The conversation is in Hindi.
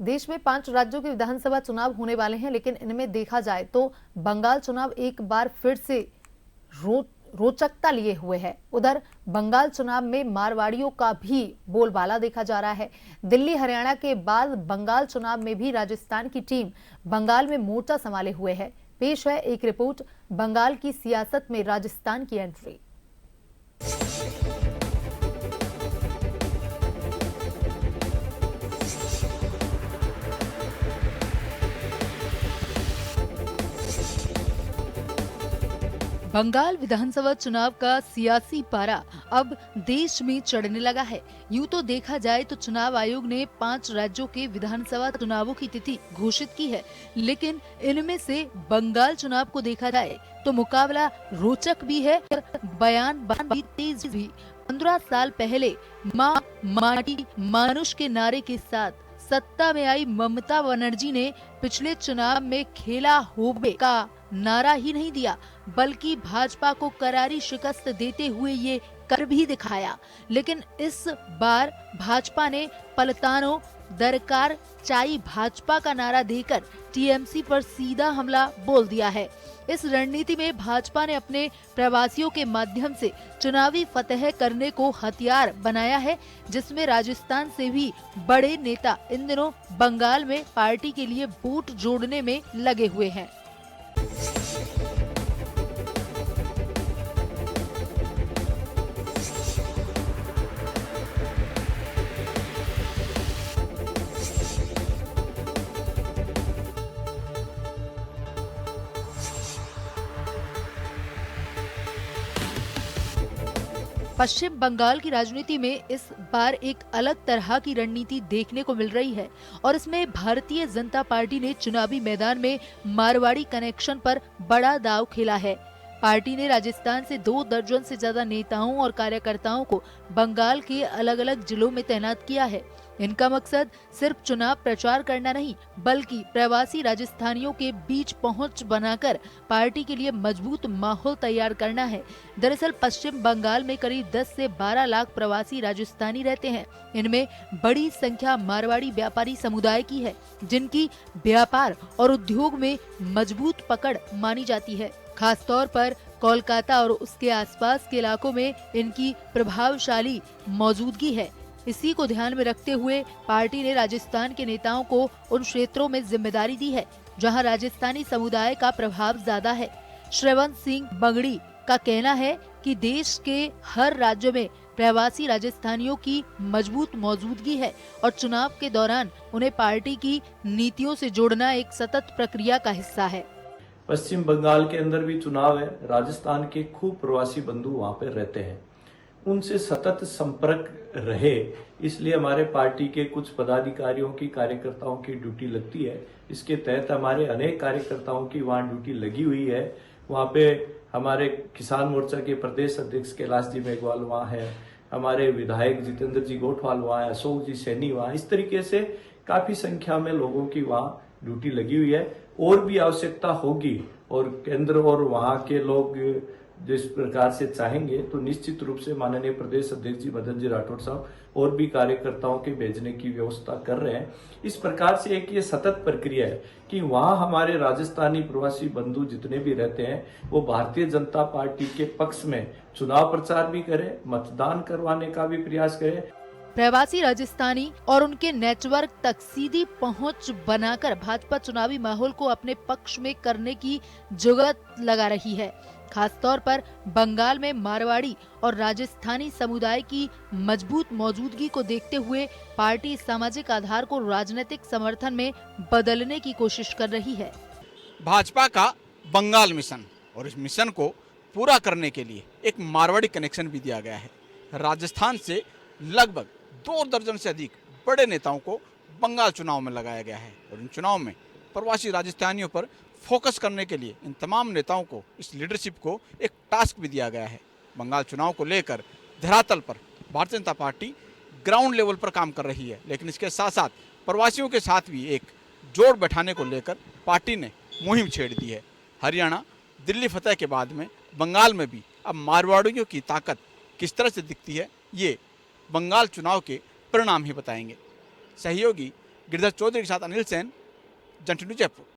देश में 5 राज्यों के विधानसभा चुनाव होने वाले हैं, लेकिन इनमें देखा जाए तो बंगाल चुनाव एक बार फिर से रोचकता लिए हुए है। उधर बंगाल चुनाव में मारवाड़ियों का भी बोलबाला देखा जा रहा है। दिल्ली हरियाणा के बाद बंगाल चुनाव में भी राजस्थान की टीम बंगाल में मोर्चा संभाले हुए है। पेश है एक रिपोर्ट, बंगाल की सियासत में राजस्थान की एंट्री। बंगाल विधानसभा चुनाव का सियासी पारा अब देश में चढ़ने लगा है। यूं तो देखा जाए तो चुनाव आयोग ने 5 राज्यों के विधानसभा चुनावों की तिथि घोषित की है, लेकिन इनमें से बंगाल चुनाव को देखा जाए तो मुकाबला रोचक भी है, बयानबाजी तेज भी। 15 साल पहले मां माटी मानुष के नारे के साथ सत्ता में आई ममता बनर्जी ने पिछले चुनाव में खेला होबे का नारा ही नहीं दिया, बल्कि भाजपा को करारी शिकस्त देते हुए ये कर भी दिखाया। लेकिन इस बार भाजपा ने पलटानो दरकार चाई भाजपा का नारा देकर टीएमसी पर सीधा हमला बोल दिया है। इस रणनीति में भाजपा ने अपने प्रवासियों के माध्यम से चुनावी फतह करने को हथियार बनाया है, जिसमें राजस्थान से भी बड़े नेता इन दिनों बंगाल में पार्टी के लिए वोट जोड़ने में लगे हुए हैं। पश्चिम बंगाल की राजनीति में इस बार एक अलग तरह की रणनीति देखने को मिल रही है और इसमें भारतीय जनता पार्टी ने चुनावी मैदान में मारवाड़ी कनेक्शन पर बड़ा दांव खेला है। पार्टी ने राजस्थान से 2 दर्जन से ज्यादा नेताओं और कार्यकर्ताओं को बंगाल के अलग अलग जिलों में तैनात किया है। इनका मकसद सिर्फ चुनाव प्रचार करना नहीं, बल्कि प्रवासी राजस्थानियों के बीच पहुंच बनाकर पार्टी के लिए मजबूत माहौल तैयार करना है। दरअसल पश्चिम बंगाल में करीब 10 से 12 लाख प्रवासी राजस्थानी रहते हैं। इनमें बड़ी संख्या मारवाड़ी व्यापारी समुदाय की है, जिनकी व्यापार और उद्योग में मजबूत पकड़ मानी जाती है। खास तौर पर कोलकाता और उसके आसपास के इलाकों में इनकी प्रभावशाली मौजूदगी है। इसी को ध्यान में रखते हुए पार्टी ने राजस्थान के नेताओं को उन क्षेत्रों में जिम्मेदारी दी है जहां राजस्थानी समुदाय का प्रभाव ज्यादा है। श्रवण सिंह बगड़ी का कहना है कि देश के हर राज्य में प्रवासी राजस्थानियों की मजबूत मौजूदगी है और चुनाव के दौरान उन्हें पार्टी की नीतियों से जोड़ना एक सतत प्रक्रिया का हिस्सा है। पश्चिम बंगाल के अंदर भी चुनाव है। राजस्थान के खूब प्रवासी बंधु वहां पर रहते हैं, उनसे सतत संपर्क रहे, इसलिए हमारे पार्टी के कुछ पदाधिकारियों की कार्यकर्ताओं की ड्यूटी लगती है। इसके तहत हमारे अनेक कार्यकर्ताओं की वहां ड्यूटी लगी हुई है। वहां पे हमारे किसान मोर्चा के प्रदेश अध्यक्ष कैलाश जी मेघवाल वहां है, हमारे विधायक जितेंद्र जी गोठवाल वहां है, अशोक जी सैनी वहां। इस तरीके से काफी संख्या में लोगों की वहां ड्यूटी लगी हुई है। और भी आवश्यकता होगी और केंद्र और वहां के लोग जिस प्रकार से चाहेंगे तो निश्चित रूप से माननीय प्रदेश अध्यक्ष जी मदन जी राठौड़ साहब और भी कार्यकर्ताओं के भेजने की व्यवस्था कर रहे हैं। इस प्रकार से एक ये सतत प्रक्रिया है कि वहां हमारे राजस्थानी प्रवासी बंधु जितने भी रहते हैं वो भारतीय जनता पार्टी के पक्ष में चुनाव प्रचार भी करें, मतदान करवाने का भी प्रयास करें। प्रवासी राजस्थानी और उनके नेटवर्क तक सीधी पहुंच बनाकर भाजपा चुनावी माहौल को अपने पक्ष में करने की जुगत लगा रही है। खास तौर पर बंगाल में मारवाड़ी और राजस्थानी समुदाय की मजबूत मौजूदगी को देखते हुए पार्टी सामाजिक आधार को राजनीतिक समर्थन में बदलने की कोशिश कर रही है। भाजपा का बंगाल मिशन, और इस मिशन को पूरा करने के लिए एक मारवाड़ी कनेक्शन भी दिया गया है। राजस्थान से लगभग 2 दर्जन से अधिक बड़े नेताओं को बंगाल चुनाव में लगाया गया है और इन चुनाव में प्रवासी राजस्थानियों पर फोकस करने के लिए इन तमाम नेताओं को, इस लीडरशिप को एक टास्क भी दिया गया है। बंगाल चुनाव को लेकर धरातल पर Bharatiya Janata party ground level पर काम कर रही है, लेकिन इसके साथ साथ प्रवासियों के साथ भी एक जोड़ बैठाने को लेकर पार्टी ने मुहिम छेड़ दी है। हरियाणा, दिल्ली फतह के बाद में बंगाल में भी अब मारवाड़ियों की ताकत किस तरह से दिखती है, ये बंगाल चुनाव के परिणाम ही बताएंगे। सहयोगी गिरिधर चौधरी के साथ अनिल सेन, जन टीवी जयपुर।